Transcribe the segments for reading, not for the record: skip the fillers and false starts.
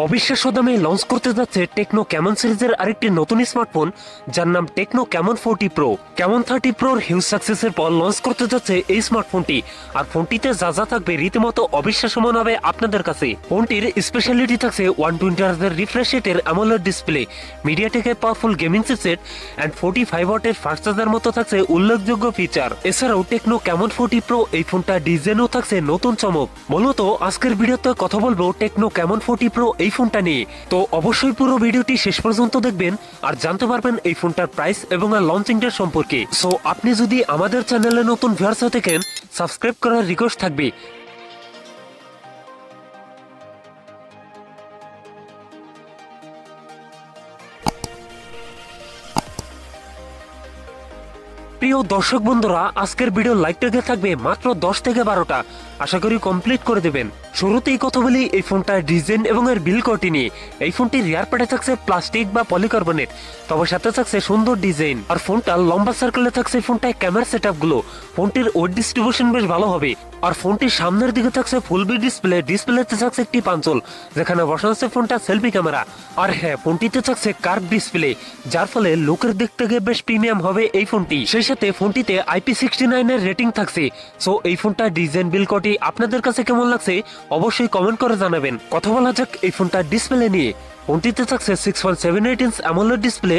অবিশ্বাস্য দামে লঞ্চ করতে যাচ্ছে টেকনো ক্যামন সিরিজের আরেকটি নতুন স্মার্টফোন, যার নাম টেকনো ক্যামন 40 প্রো। ক্যামন 30 প্রোর হিউজ সাকসেসের পর লঞ্চ করতে যাচ্ছে এই স্মার্টফোনটি। আর ফোনটিতে যা যা থাকবে রীতিমতো অবিশ্বাস্য মনে হবে আপনাদের কাছে। ফোনটির স্পেশালিটি থাকছে 120 হার্টজের রিফ্রেশ রেটের অ্যামোলেড ডিসপ্লে, মিডিয়াটেকের পাওয়ারফুল গেমিং চিপসেট এন্ড 45 ওয়াটের ফাস্ট চার্জার মতো থাকছে উল্লেখযোগ্য ফিচার। এছাড়াও টেকনো ক্যামন 40 প্রো এই ফোনটা ডিজাইনও থাকছে নতুন চমক। মূলত আজকের ভিডিওতে কথা বলবো টেকনো ক্যামন 40 প্রো এই ফোনটা নিয়ে। তো অবশ্যই পুরো ভিডিওটি শেষ পর্যন্ত দেখবেন আর জানতে পারবেন এই ফোনটার প্রাইস এবং লঞ্চিং ডেট সম্পর্কে। সো আপনি যদি আমাদের চ্যানেলে নতুন ভিউয়ার্স হয়ে থাকেন, সাবস্ক্রাইব করার রিকোয়েস্ট থাকবে। প্রিয় দর্শক বন্ধুরা, আজকের ভিডিও লাইকটাকে থাকবে মাত্র 10 থেকে 12টা, আশা করি কমপ্লিট করে দেবেন। শুরুতেই কথা বলি এই ফোনটার ডিজাইন এবং এর বিল কোয়ালিটি নিয়ে। এই ফোনটির রিয়ার প্যাডে থাকছে প্লাস্টিক বা পলিকার্বনেট, তবে সাথে থাকছে সুন্দর ডিজাইন। আর ফোনটা লম্বা সার্কেলে থাকছে ফোনটায় ক্যামেরা সেটআপ গুলো। ফোনটির ওয়েট ডিস্ট্রিবিউশন বেশ ভালো হবে। আর ফোনটির সামনের দিকে থাকছে ফুল বি ডিসপ্লে, ডিসপ্লেতে থাকছে একটি পাঞ্চল যেখানে বসানো আছে ফোনটা সেলফি ক্যামেরা। আর হ্যাঁ, ফোনটিতে থাকছে কার্ভ ডিসপ্লে, যার ফলে লুকের দিক থেকে বেশ প্রিমিয়াম হবে এই ফোনটি। সেই সাথে ফোনটিতে IP69 এর রেটিং থাকছে। সো এই ফোনটা ডিজাইন বিল কোয়ালিটি আপনাদের কাছে কেমন লাগছে অবশ্যই কমেন্ট করে জানাবেন। কথা বলা যাক এই ফোনটার ডিসপ্লে নিয়ে। ফোনটিতে থাকছে 6.78 ইঞ্চ অ্যামোলেড ডিসপ্লে,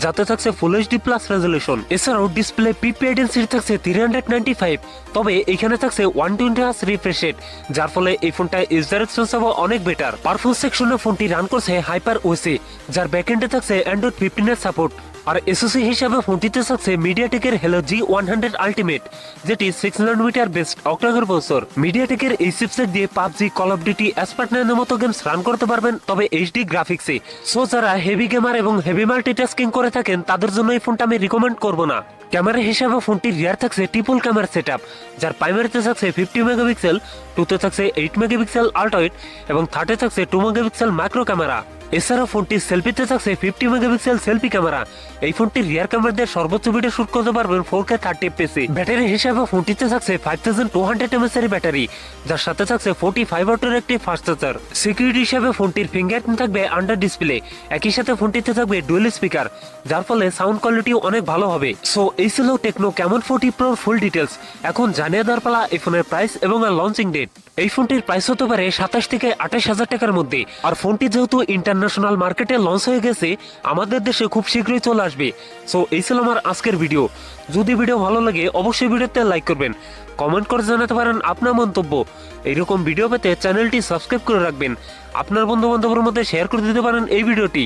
যাতে থাকছে ফুল এইচডি প্লাস রেজলিউশন। এছাড়াও ডিসপ্লে পিপিআই ডেনসিটি থাকছে 395, তবে এখানে থাকছে 120 হার্টজ রিফ্রেশ রেট, যার ফলে এই ফোনটা ইউজার এক্সপিরিয়েন্স হবে অনেক বেটার। পারফরম্যান্স সেকশনে ফোনটি রান করছে হাইপার ওএসএ, যার ব্যাকএন্ডে থাকছে অ্যান্ড্রয়েড 15 এর সাপোর্ট। আর এসওসি হিসাবে ফোনটিতে থাকছে মিডিয়াটেকের হেলো G100 আলটিমেট, যেটি 6 ন্যানোমিটার বেসড অক্টাকোর প্রসেসর। মিডিয়াটেকের এই চিপসেট দিয়ে পাবজি, কল অফ ডিউটি, এসপার্টনারের মতো গেমস রান করতে পারবেন, তবে এইচডি গ্রাফিক্সে। সো যারা হেভি গেমার এবং হেভি মাল্টিটাস্কিং করে থাকেন তাদের জন্য এই ফোনটা আমি রিকমেন্ড করবো না। ক্যামেরা হিসাবে ফোনটির রিয়ার থাকছে ট্রিপল ক্যামেরা সেটআপ, যার প্রাইমারিতে থাকছে 50 মেগাপিক্সেল, টুতে থাকছে 8 মেগাপিক্সেল আল্ট্রাওয়াইড এবং থার্ডে থাকছে 2 মেগাপিক্সেল মাইক্রো ক্যামেরা। এছাড়াও ফোনটির সেলফিতে থাকছে 50 মেগাপিক্সেল সেলফি ক্যামেরা। এই ফোনটির রিয়ার ক্যামেরা দিয়ে সর্বোচ্চ ভিডিও শুট করতে পারবেন 4K 30 fps। ব্যাটারি হিসাবে ফোনটিতে থাকছে 5200 mAh এর ব্যাটারি, যার সাথে থাকছে 45 ওয়াটের একটি ফাস্ট চার্জার। সিকিউরিটি হিসাবে ফোনটির ফিঙ্গারপ্রিন্ট থাকবে আন্ডার ডিসপ্লে, একই সাথে ফোনটিতে থাকবে ডুয়েল স্পিকার, যার ফলে সাউন্ড কোয়ালিটিও অনেক ভালো হবে। সো এই ছিল টেকনো ক্যামন 40 প্রোর ফুল ডিটেলস। এখন জানিয়ে দেওয়ার পালা এই ফোনের প্রাইস এবং লঞ্চিং ডেট। এই ফোনটির প্রাইস হতে পারে 27 থেকে 28 হাজার টাকার মধ্যে। আর ফোনটি যেহেতু ইন্টারন্যাশনাল মার্কেটে লঞ্চ হয়ে গেছে, আমাদের দেশে খুব শীঘ্রই চলে আসবে। সো এই ছিল আমার আজকের ভিডিও। যদি ভিডিও ভালো লাগে অবশ্যই ভিডিওতে লাইক করবেন, কমেন্ট করে জানাতে পারেন আপনার মন্তব্য। এইরকম ভিডিও পেতে চ্যানেলটি সাবস্ক্রাইব করে রাখবেন, আপনার বন্ধু বান্ধবের মধ্যে শেয়ার করে দিতে পারেন এই ভিডিওটি।